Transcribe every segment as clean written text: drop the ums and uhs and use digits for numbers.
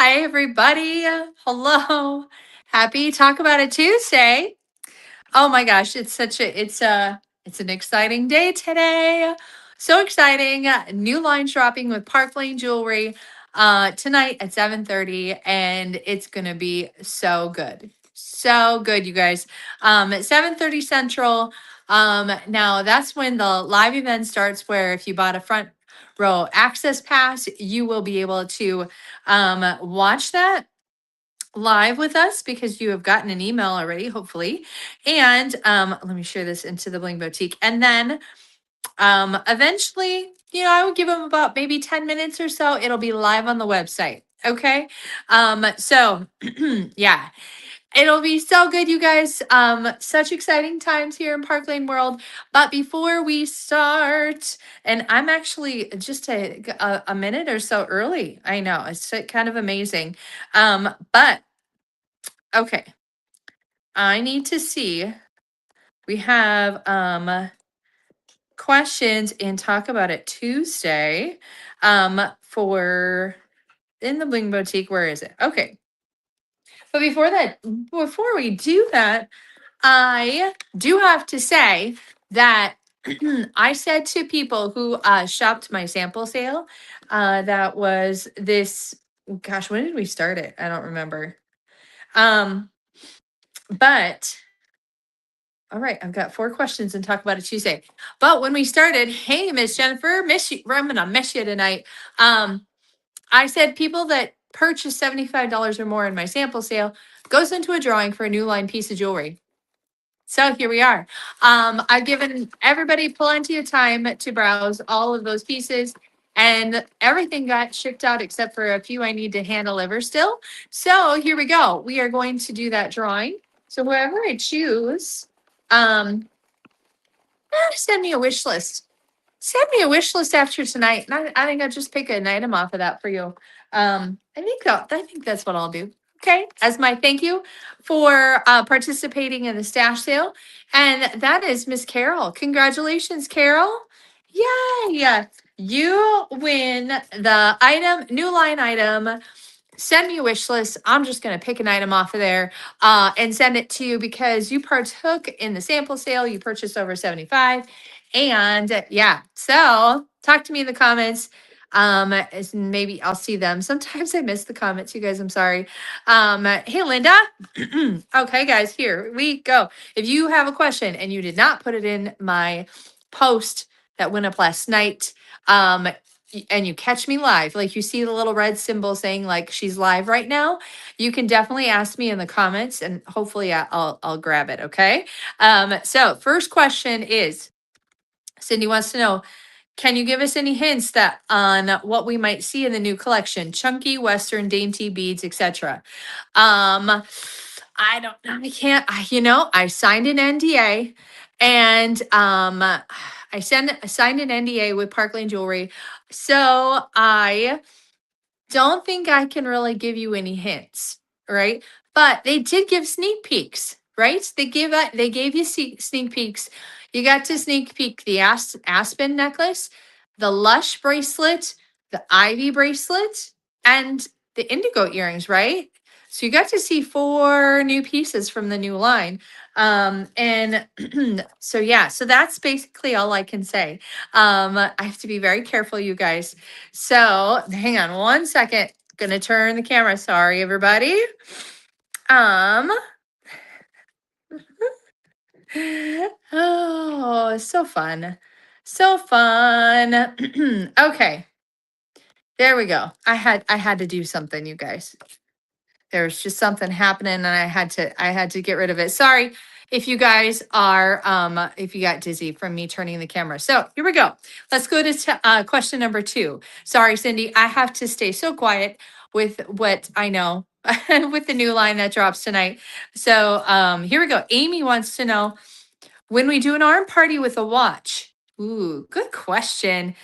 Hi, everybody. Hello. Happy Talk About It Tuesday. Oh my gosh, it's an exciting day today. So exciting. New line dropping with Park Lane Jewelry tonight at 7:30, and it's gonna be so good. So good, you guys. At 7:30 Central. Now that's when the live event starts, where if you bought a front row access pass, you will be able to watch that live with us because you have gotten an email already, hopefully. And let me share this into the Bling Boutique. And then eventually, I would give them about maybe 10 minutes or so. It'll be live on the website. Okay. So yeah, it'll be so good, you guys. Such exciting times here in Park Lane World. But before we start, and I'm actually just a minute or so early. I know it's kind of amazing. But okay, I need to see. We have questions and Talk About It Tuesday for in the Bling Boutique. Where is it? Okay. But before we do that, I do have to say that I said to people who shopped my sample sale, that was this, gosh, when did we start it? I don't remember. But all right, I've got 4 questions and Talk About It Tuesday. But when we started, hey, Miss Jennifer, miss you. I'm gonna miss you tonight. I said people that purchase $75 or more in my sample sale goes into a drawing for a new line piece of jewelry. So here we are. I've given everybody plenty of time to browse all of those pieces, and everything got shipped out except for a few I need to hand deliver still. So here we go. We are going to do that drawing. So whoever I choose, send me a wish list. Send me a wish list after tonight. And I think I'll just pick an item off of that for you. I think that's what I'll do. Okay, as my thank you for participating in the stash sale. And that is Miss Carol. Congratulations, Carol. Yay. You win the item, new line item. Send me a wish list. I'm just going to pick an item off of there and send it to you because you partook in the sample sale. You purchased over 75. And yeah, so talk to me in the comments. Maybe I'll see them. Sometimes I miss the comments, you guys. I'm sorry. Hey, Linda. Okay, guys, here we go. If you have a question and you did not put it in my post that went up last night, and you catch me live, like you see the little red symbol saying like she's live right now, you can definitely ask me in the comments and hopefully I'll grab it. Okay. So first question is, Cindy wants to know, can you give us any hints that on what we might see in the new collection? Chunky, Western, dainty beads, etc. I don't know. I can't. I signed an NDA, and signed an NDA with Park Lane Jewelry, so I don't think I can really give you any hints, right? But they did give sneak peeks, right? They gave you sneak peeks. You got to sneak peek the aspen necklace, the lush bracelet, the ivy bracelet, and the indigo earrings, right? So you got to see 4 new pieces from the new line. And so yeah, so that's basically all I can say. I have to be very careful, you guys. So hang on 1 second. Gonna turn the camera. Sorry, everybody. Oh, so fun. So fun. Okay. There we go. I had to do something, you guys. There's just something happening and I had to get rid of it. Sorry if you guys are if you got dizzy from me turning the camera. So here we go. Let's go to question number 2. Sorry, Cindy, I have to stay so quiet with what I know with the new line that drops tonight. So here we go. Amy wants to know, when we do an arm party with a watch. Ooh, good question.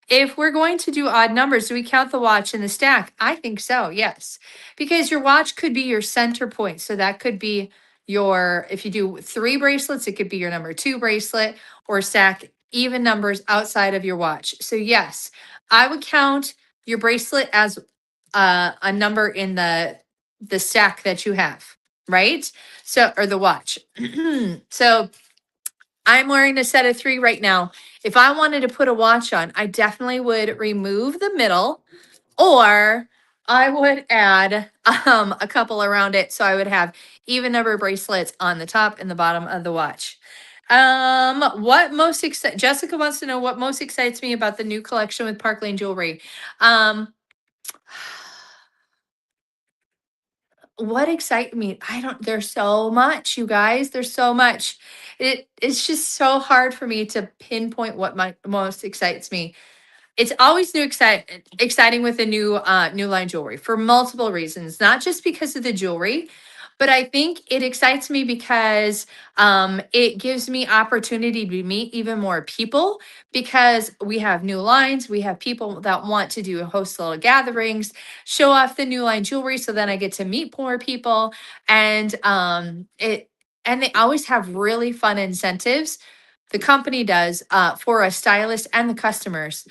If we're going to do odd numbers, do we count the watch in the stack? I think so, yes. Because your watch could be your center point. So that could be if you do 3 bracelets, it could be your number 2 bracelet, or stack even numbers outside of your watch. So yes, I would count your bracelet as a number in the stack that you have, right? So, or the watch. So I'm wearing a set of 3 right now. If I wanted to put a watch on, I definitely would remove the middle, or I would add a couple around it, so I would have even number bracelets on the top and the bottom of the watch. What most Jessica wants to know what most excites me about the new collection with Park Lane Jewelry. Um, what excites me? I don't, there's so much, you guys. There's so much. It's just so hard for me to pinpoint what my most excites me. It's always exciting with a new line jewelry for multiple reasons, not just because of the jewelry, but I think it excites me because it gives me opportunity to meet even more people because we have new lines, we have people that want to do host little gatherings, show off the new line jewelry, so then I get to meet more people, and they always have really fun incentives. The company does for a stylist and the customers.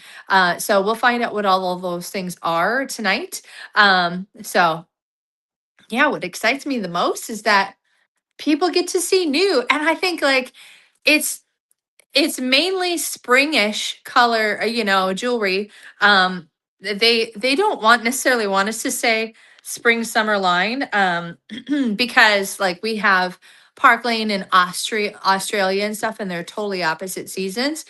So we'll find out what all of those things are tonight. So yeah, what excites me the most is that people get to see new, and I think like it's it's mainly springish color, jewelry. They don't necessarily want us to say spring summer line, because like we have Park Lane and Australia and stuff, and they're totally opposite seasons.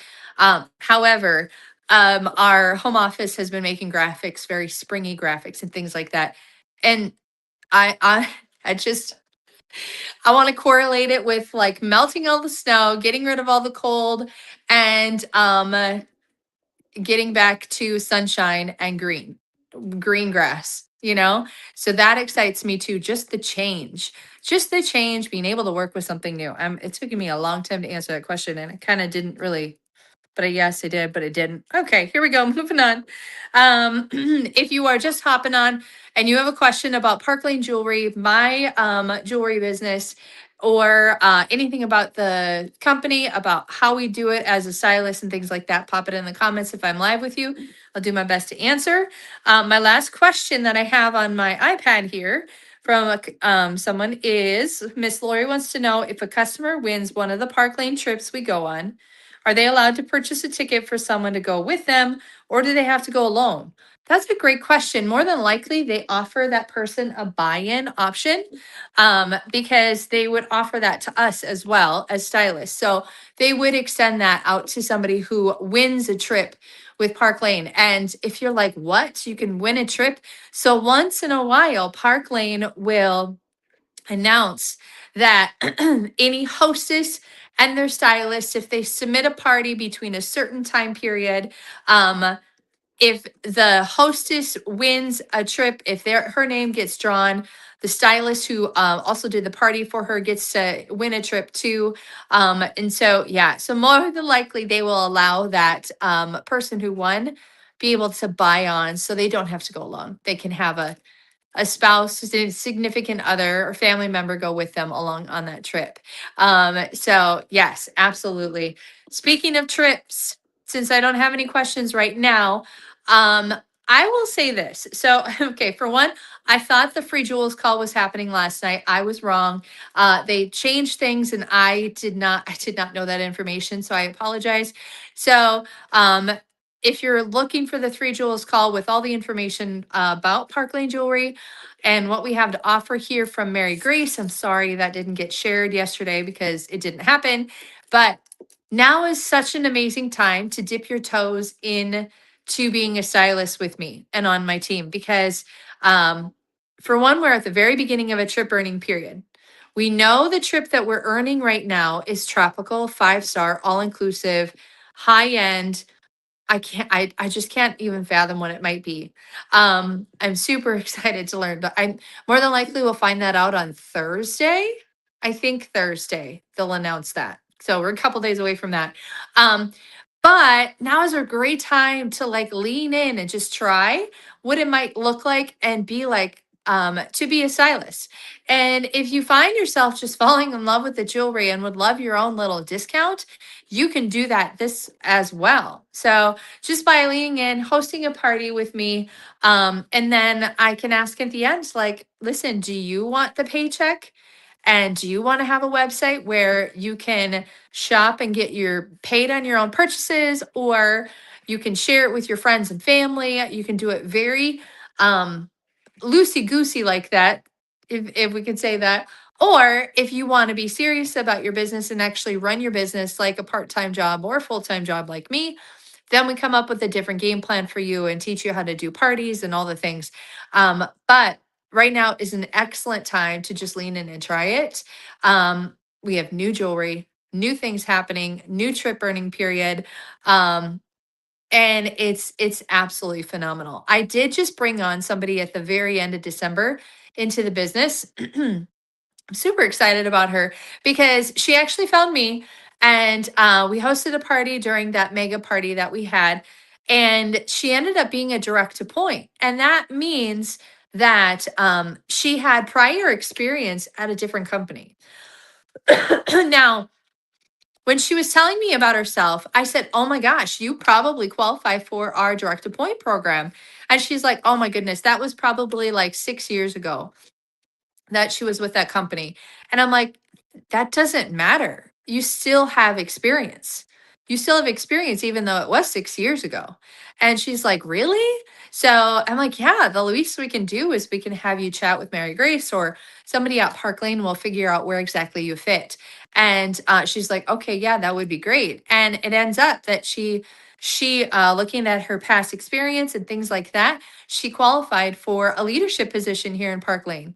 However, our home office has been making graphics, very springy graphics and things like that, and I I just I want to correlate it with like melting all the snow, getting rid of all the cold, and getting back to sunshine and green grass, you know? So that excites me too. Just the change, being able to work with something new. It took me a long time to answer that question, and I kind of didn't really, but yes, I did, but it didn't. Okay, here we go. Moving on. If you are just hopping on and you have a question about Park Lane Jewelry, my jewelry business, or anything about the company, about how we do it as a stylist and things like that, pop it in the comments if I'm live with you. I'll do my best to answer. My last question that I have on my iPad here from someone is Miss Lori wants to know if a customer wins one of the Park Lane trips we go on, are they allowed to purchase a ticket for someone to go with them, or do they have to go alone? That's a great question. More than likely, they offer that person a buy-in option, because they would offer that to us as well as stylists. So they would extend that out to somebody who wins a trip with Park Lane. And if you're like, what? You can win a trip? So once in a while, Park Lane will announce that any hostess and their stylist, if they submit a party between a certain time period, if the hostess wins a trip, if her name gets drawn, the stylist who also did the party for her gets to win a trip too. And so, yeah, so more than likely they will allow that person who won be able to buy on, so they don't have to go alone. They can have a spouse, significant other, or family member go with them along on that trip. So yes, absolutely. Speaking of trips, since I don't have any questions right now, um, I will say this. So, okay, for one, I thought the free jewels call was happening last night. I was wrong. They changed things, and I did not know that information. So I apologize. So, if you're looking for the Three Jewels call with all the information about Park Lane Jewelry and what we have to offer here from Mary Grace, I'm sorry that didn't get shared yesterday because it didn't happen. But now is such an amazing time to dip your toes in to being a stylist with me and on my team, because for one, we're at the very beginning of a trip earning period. We know the trip that we're earning right now is tropical, 5-star, all inclusive, high end. I just can't even fathom what it might be. I'm super excited to learn, but I'm more than likely we'll find that out on Thursday. I think Thursday they'll announce that. So we're a couple days away from that. Um, but now is a great time to like lean in and just try what it might look like and be like, to be a stylist. And if you find yourself just falling in love with the jewelry and would love your own little discount, you can do that this as well. So just by leaning in, hosting a party with me, and then I can ask at the end, like, listen, do you want the paycheck? And do you want to have a website where you can shop and get your paid on your own purchases, or you can share it with your friends and family? You can do it very um, loosey goosey like that, if we could say that. Or if you want to be serious about your business and actually run your business like a part time job or full time job like me, then we come up with a different game plan for you and teach you how to do parties and all the things. But right now is an excellent time to just lean in and try it. We have new jewelry, new things happening, new trip earning period. Um, and it's absolutely phenomenal. I did just bring on somebody at the very end of December into the business. I'm super excited about her because she actually found me, and we hosted a party during that mega party that we had, and she ended up being a direct to point, and that means that she had prior experience at a different company. Now, when she was telling me about herself, I said, "Oh my gosh, you probably qualify for our direct to point program." And she's like, "Oh my goodness, that was probably like 6 years ago that she was with that company." And I'm like, that doesn't matter. You still have experience. You still have experience, even though it was 6 years ago. And she's like, really? So I'm like, yeah, the least we can do is we can have you chat with Mary Grace, or somebody at Park Lane will figure out where exactly you fit. And she's like, okay, yeah, that would be great. And it ends up that she looking at her past experience and things like that, she qualified for a leadership position here in Park Lane.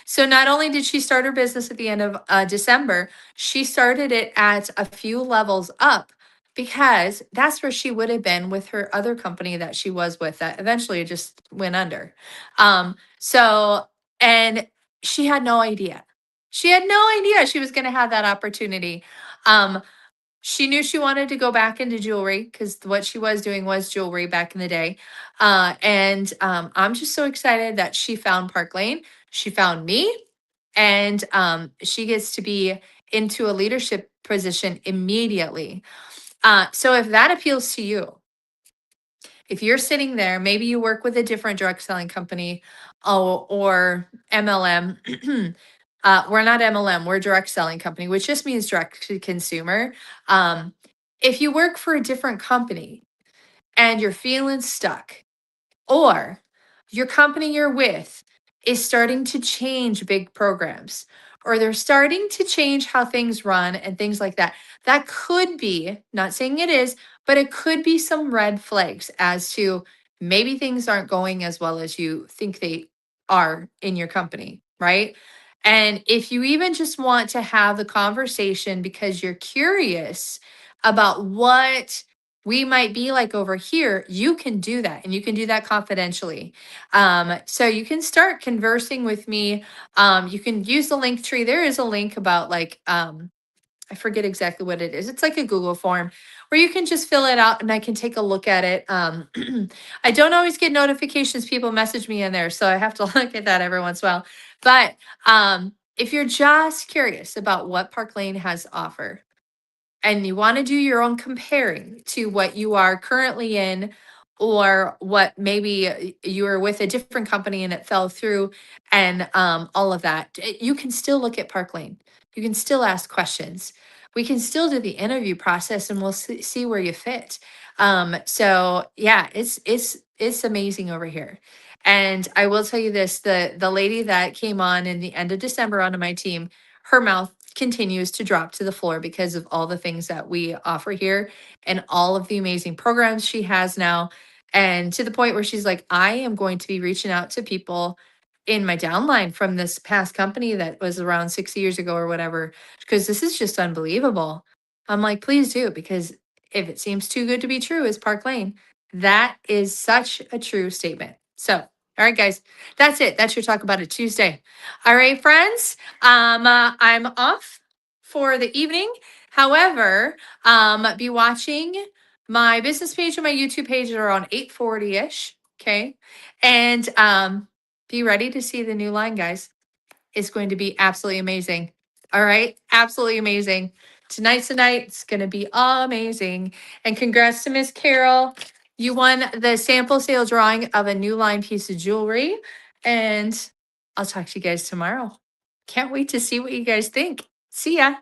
So not only did she start her business at the end of December, she started it at a few levels up, because that's where she would have been with her other company that she was with that eventually just went under. So, and she had no idea. She had no idea she was going to have that opportunity. Um, she knew she wanted to go back into jewelry because what she was doing was jewelry back in the day. And I'm just so excited that she found Park Lane. She found me, and she gets to be into a leadership position immediately. So if that appeals to you, if you're sitting there, maybe you work with a different direct selling company, or MLM. We're not MLM, we're a direct selling company, which just means direct to consumer. If you work for a different company and you're feeling stuck, or your company you're with is starting to change big programs, or they're starting to change how things run and things like that, that could be, not saying it is, but it could be some red flags as to maybe things aren't going as well as you think they are in your company, right? And if you even just want to have the conversation because you're curious about what we might be like over here, you can do that, and you can do that confidentially. So you can start conversing with me. You can use the link tree. There is a link about like, I forget exactly what it is. It's like a Google form where you can just fill it out and I can take a look at it. I don't always get notifications. People message me in there, so I have to look at that every once in a while. But if you're just curious about what Park Lane has to offer, and you want to do your own comparing to what you are currently in, or what maybe you were with a different company and it fell through, and all of that, you can still look at Park Lane. You can still ask questions. We can still do the interview process, and we'll see where you fit. So yeah, it's amazing over here. And I will tell you this: the lady that came on in the end of December onto my team, her mouth continues to drop to the floor because of all the things that we offer here and all of the amazing programs she has now. And to the point where she's like, I am going to be reaching out to people in my downline from this past company that was around 6 years ago or whatever, because this is just unbelievable. I'm like, please do, because if it seems too good to be true, as Park Lane, that is such a true statement. So, all right, guys, that's it. That's your talk about it Tuesday. All right, friends. I'm off for the evening. However, be watching my business page and my YouTube page are on 8:40-ish. Okay. And be ready to see the new line, guys. It's going to be absolutely amazing. All right. Absolutely amazing. tonight's the night. It's gonna be amazing. And congrats to Miss Carol. You won the sample sale drawing of a new line piece of jewelry. And I'll talk to you guys tomorrow. Can't wait to see what you guys think. See ya.